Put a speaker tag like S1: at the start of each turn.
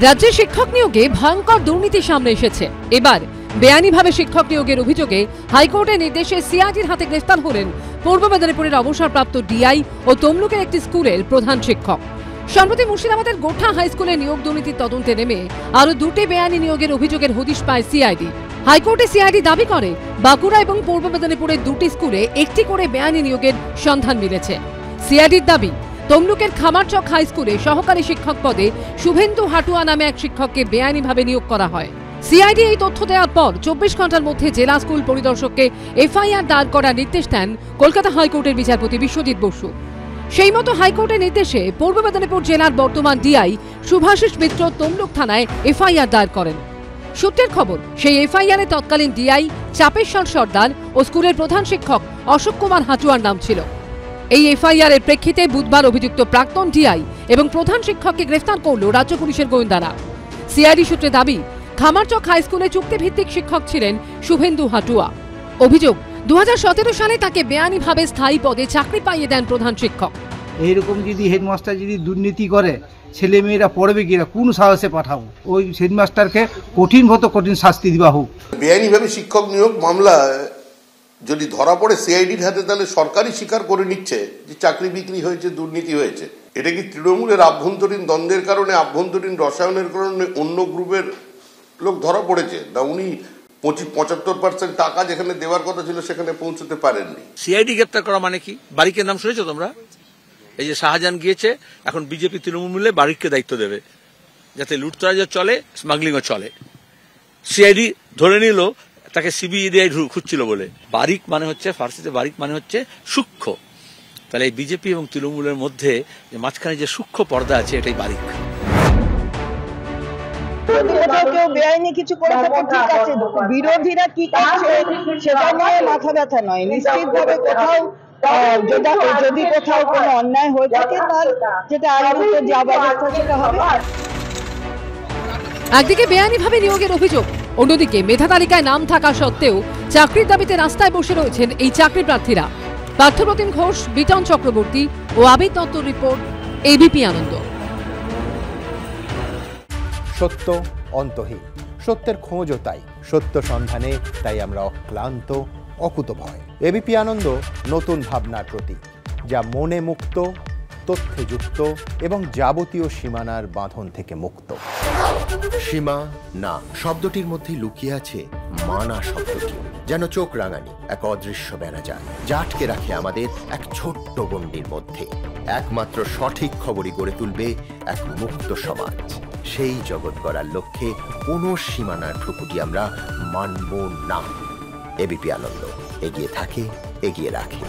S1: রাজ্যে শিক্ষক নিয়োগে ভয়ঙ্কর দুর্নীতি সামনে এসেছে। এবার বেআইনিভাবে শিক্ষক নিয়োগের অভিযোগে হাইকোর্টের নির্দেশে সিআইডির হাতে গ্রেফতার হলেন পূর্ব মেদিনীপুরের অবসরপ্রাপ্ত ডিআই ও তমলুকের একটি স্কুলের প্রধান শিক্ষক। সম্প্রতি মুর্শিদাবাদের গোঠা হাই স্কুলে নিয়োগ দুর্নীতির তদন্তে নেমে আরো দুটি বেআইনি নিয়োগের অভিযোগের হদিশ পায় সিআইডি। হাইকোর্টে সিআইডি দাবি করে বাঁকুড়া এবং পূর্ব মেদিনীপুরের দুটি স্কুলে একটি করে বেআইনি নিয়োগের সন্ধান মিলেছে। সিআইডির দাবি, তমলুকের খামারচক হাই স্কুলে সহকারী শিক্ষক পদে শুভেন্দু হাটুয়া নামে এক শিক্ষককে বেআইনিভাবে নিয়োগ করা হয়। সিআইডি এই তথ্য দেওয়ার পর 24 ঘন্টার মধ্যে জেলা স্কুল পরিদর্শককে এফআইআর দায়ের করার নির্দেশ দেন কলকাতা হাইকোর্টের বিচারপতি বিশ্বজিৎ বসু। সেই মতো হাইকোর্টের নির্দেশে পূর্ব মেদিনীপুর জেলার বর্তমান ডিআই শুভাশিস মিত্র তমলুক থানায় এফআইআর দায়ের করেন। সূত্রের খবর, সেই এফআইআরে তৎকালীন ডিআই চাপেশ্বর সর্দার ও স্কুলের প্রধান শিক্ষক অশোক কুমার হাটুয়ার নাম ছিল। এই এফআইআর এর প্রেক্ষিতে বুধবার অভিযুক্ত প্রাক্তন ডিআই এবং প্রধান শিক্ষককে গ্রেফতার করল রাজ্য পুলিশের গোয়েন্দারা। সিআইডি সূত্রে দাবি, খামারচক হাই স্কুলে চুক্তিভিত্তিক শিক্ষক ছিলেন শুভেন্দু হাটুয়া। অভিযোগ, 2017 সালে তাকে বেআইনিভাবে স্থায়ী পদে চাকরি পাইয়ে দেন প্রধান শিক্ষক।
S2: এইরকম যদি হেডমাস্টার যদি দুর্নীতি করে, ছেলে মেয়েরা পড়বে কিনা, কোন সাহসে পাঠাবো? ওই হেডমাস্টারকে কঠিন শাস্তি দেওয়া হোক।
S3: বেআইনিভাবে শিক্ষক নিয়োগ মামলা যদি ধরা পড়ে সিআইডির হাতে, তাহলে সরকারই স্বীকার করে নিচ্ছে যে চাকরি বিক্রি হয়েছে, দুর্নীতি হয়েছে। এটা কি তৃণমূলের আভ্যন্তরীণ দ্বন্দ্বের কারণে, আভ্যন্তরীণ রসায়নের কারণে অন্য গ্রুপের লোক ধরা পড়েছে? না উনি 75% টাকা যেখানে দেওয়ার কথা ছিল সেখানে পৌঁছতে পারেননি?
S4: সিআইডি গ্রেপ্তার করা মানে কি? বারিকের নাম শুনেছো তোমরা? এই যে শাহজাহান গিয়েছে, এখন বিজেপি তৃণমূল মিলে বারিককে দায়িত্ব দেবে যাতে লুটতরাজ চলে, স্মাগলিংও চলে। সিআইডি ধরে নিল তাকে সিবিআই খুঁজছিল বলে। বারিক মানে হচ্ছে, ফার্সিতে বারিক মানে হচ্ছে সূক্ষ্ম। তাহলে এই বিজেপি এবং তৃণমূলের মধ্যে যে মাঝখানে যে সূক্ষ্ম পর্দা আছে, এটাই বারিক।
S5: কেউ বেআইনি কিছু করে থাকে, ঠিক আছে, বিরোধীরা কি করছে সেটা নিয়ে মাথা ব্যথা নয়। নিশ্চিতভাবে কোথাও যদি কোথাও কোনো অন্যায় হয়ে থাকে, তার যেটা আইনত যা ব্যবস্থা সেটা হবে।
S1: একদিকে বেআইনিভাবে নিয়োগের অভিযোগ, অন্যদিকে মেধা তালিকায় নাম থাকা সত্ত্বেও চাকরির দাবিতে রাস্তায় বসে রয়েছেন এই চাকরি প্রার্থীরা। পার্থপ্রতিম ঘোষ, বিটন চক্রবর্তী ও আবির দত্তর রিপোর্ট, এবিপি আনন্দ।
S6: সত্য অন্তহীন, সত্যের খোঁজও তাই, সত্য সন্ধানে তাই আমরা অক্লান্ত, অকুতভয়। এবিপি আনন্দ নতুন ভাবনার প্রতীক, যা মনে মুক্ত, তথ্যে যুক্ত এবং যাবতীয় সীমানার বাঁধন থেকে মুক্ত।
S7: সীমা না শব্দটির মধ্যে লুকিয়ে আছে মানা শব্দটি, যেন চোখ রাঙানি এক অদৃশ্য বেড়াজাল, যা আটকে রাখে আমাদের এক ছোট্ট গণ্ডির মধ্যে। একমাত্র সঠিক খবরই গড়ে তুলবে এক মুক্ত সমাজ। সেই জগৎ গড়ার লক্ষ্যে কোনো সীমানার ঠুকুটি আমরা মানব না। এবিপি আনন্দ এগিয়ে থাকে, এগিয়ে রাখে।